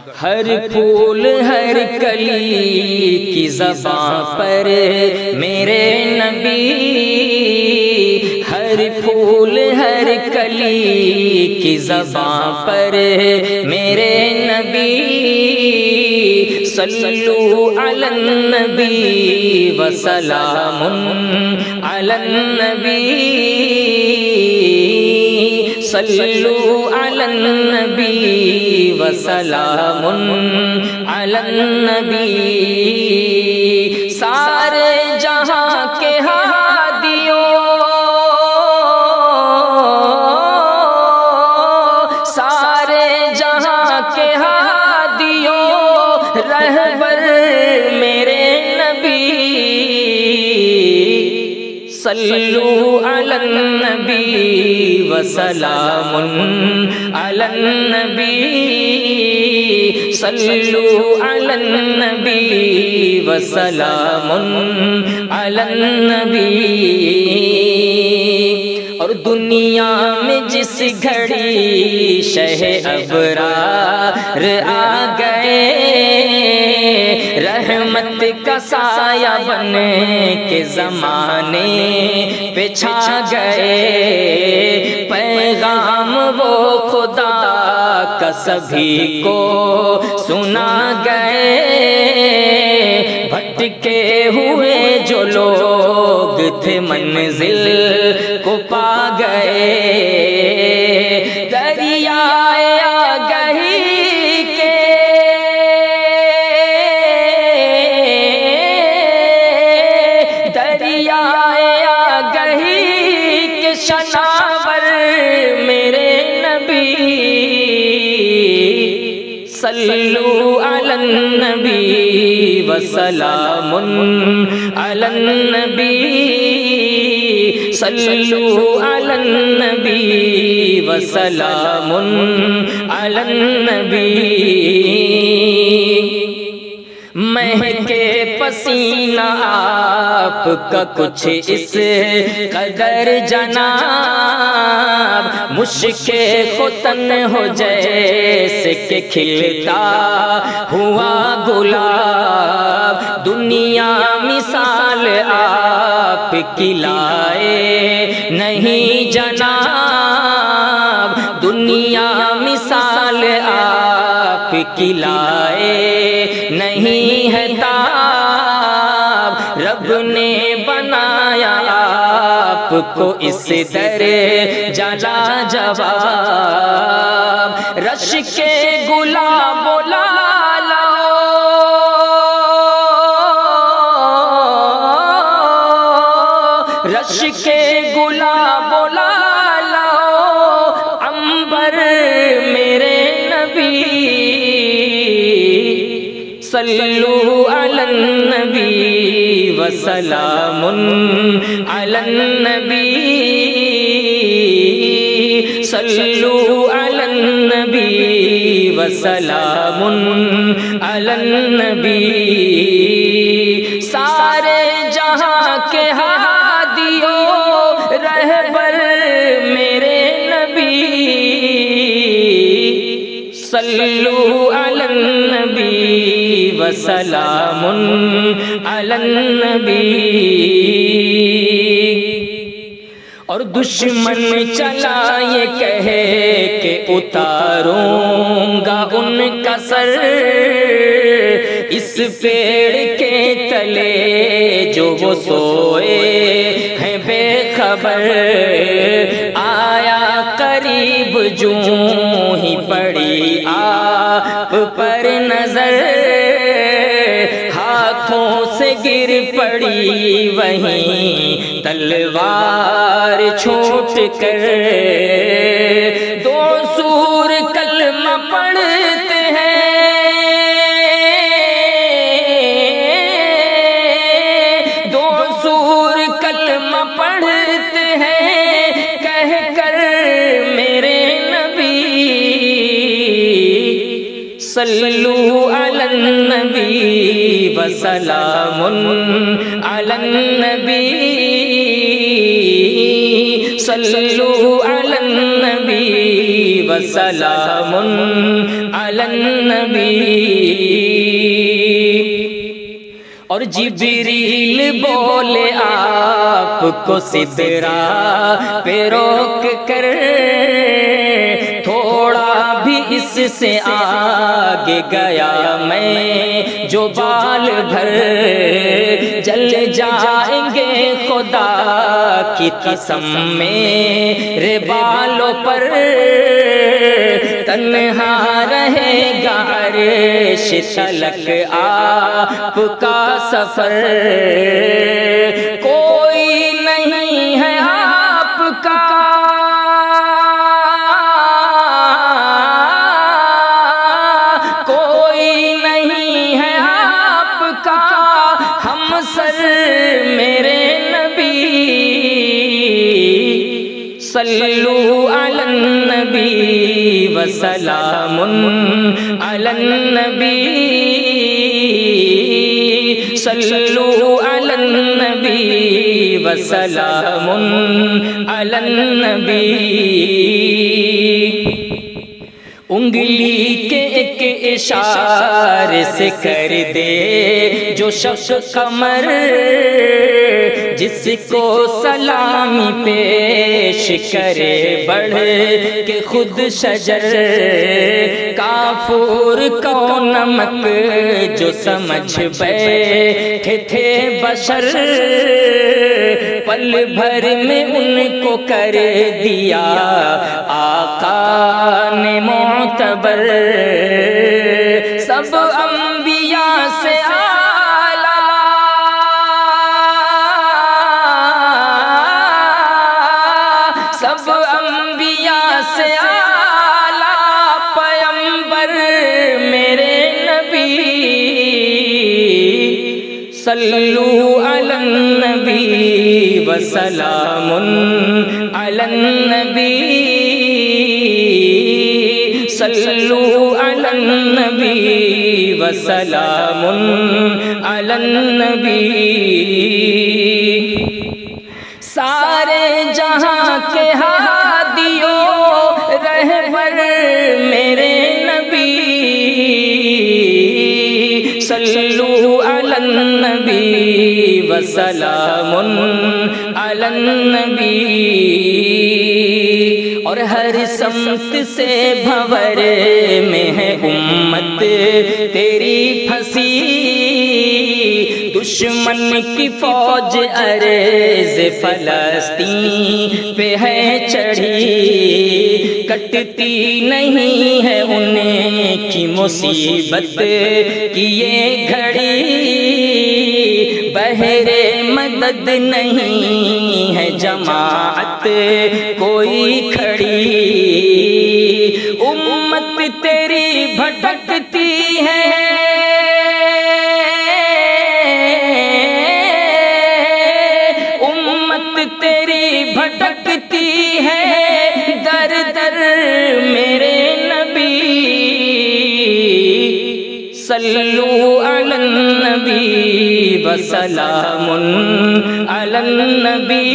ہر پھول ہر کلی کی زبان پر میرے نبی، ہر پھول ہر کلی کی زبان پر میرے نبی، صلو علی النبی وسلام علی النبی، صلو علی النبی وسلام علی النبی۔ سارے جہاں کے ہادیوں، سارے جہاں کے ہادیوں، رہبر میرے نبی، صلو علی النبی وسلام علی النبی، صلو علی النبی وسلام علی النبی۔ اور دنیا میں جس گھڑی شہ ابرار آ گئے، رحمت کا سایہ بن کے زمانے پہ چھا گئے، پیغام وہ خدا کا سبھی کو سنا گئے، بھٹکے ہوئے جو لوگ تھے منزل کو پا گئے، دریائے آگہی کے دریائے آگہی کے شناور میرے نبی، صلو علی النبی وسلام علی النبی، صلو علی النبی وسلام علی النبی۔ مہکے پسینہ آپ کا کچھ اس قدر جناب، مشک ختن ہو جیسے کہ کھلتا ہوا گلاب، دنیا مثال آپ کی لائے نہیں جناب، دنیا مثال آپ کی لائے نہیں ہے تاب، رب نے بنایا آپ کو اس درجہ لاجواب، رش کے گلاب و لالو، رش کے گلاب و لالو، عنبر میرے نبی، صلو علی النبی وسلام علی النبی، صلو علی النبی وسلام علی النبی۔ سارے جہاں کے ہادیوں، رہبر میرے نبی، صلو علی النبی وسلام علی النبی۔ اور دشمن چلا یہ کہے کہ اتاروں گا ان کا سر، اس پیڑ کے تلے جو وہ سوئے ہیں بے خبر، آیا قریب جوں ہی پڑی آپ پر نظر، ہاتھوں سے گر پڑی وہیں تلوار چھوٹ کر، دو سور کلمہ پڑھتے ہیں، دو سور کلمہ پڑھتے ہیں، کہہ کر میرے نبی، صلو علی النبی وسلام علی النبی، صلو علی النبی وسلام علی النبی۔ اور جبریل بولے آپ کو سدرا پہ روک کر، تھوڑا بھی اس سے آگے گیا میں جو بال بھر جل جائیں گے خدا کی قسم میرے بالوں پر، تنہا رہے گا عرش تلک آپ کا سفر، کوئی نہیں ہے آپ کا صلو علی النبی وسلام علی النبی، صلو علی النبی وسلام علی النبی۔ انگلی کے ایک اشارے سے کر دے جو شخص قمر، جس کو سلامی پیش کرے بڑھ کے خود شجر، کافور کو نمک جو سمجھ بیٹھے تھے بشر، پل بھر میں ان کو کر دیا آقا نے معتبر، سب انبیاء سے سب انبیاء سے اعلیٰ پیمبر میرے نبی، صلو علی النبی وسلام علی النبی، صلو علی النبی وسلام علی النبی۔ سارے جہاں کے ہادیوں رہبر میرے نبی، صلو علی النبی وسلام علی النبی۔ اور ہر سمت سے بھور میں ہے امت تیری پھنسی، دشمن کی فوج عرض فلسطین پہ ہے چڑھی، کٹتی نہیں ہے انہیں کی مصیبت کی یہ گھڑی، بہرے مدد نہیں ہے جماعت کوئی کھڑی، امت تیری بھٹکتی ہے، تیری بھٹکتی ہے در در میرے نبی، صلو علی النبی وسلام علی النبی،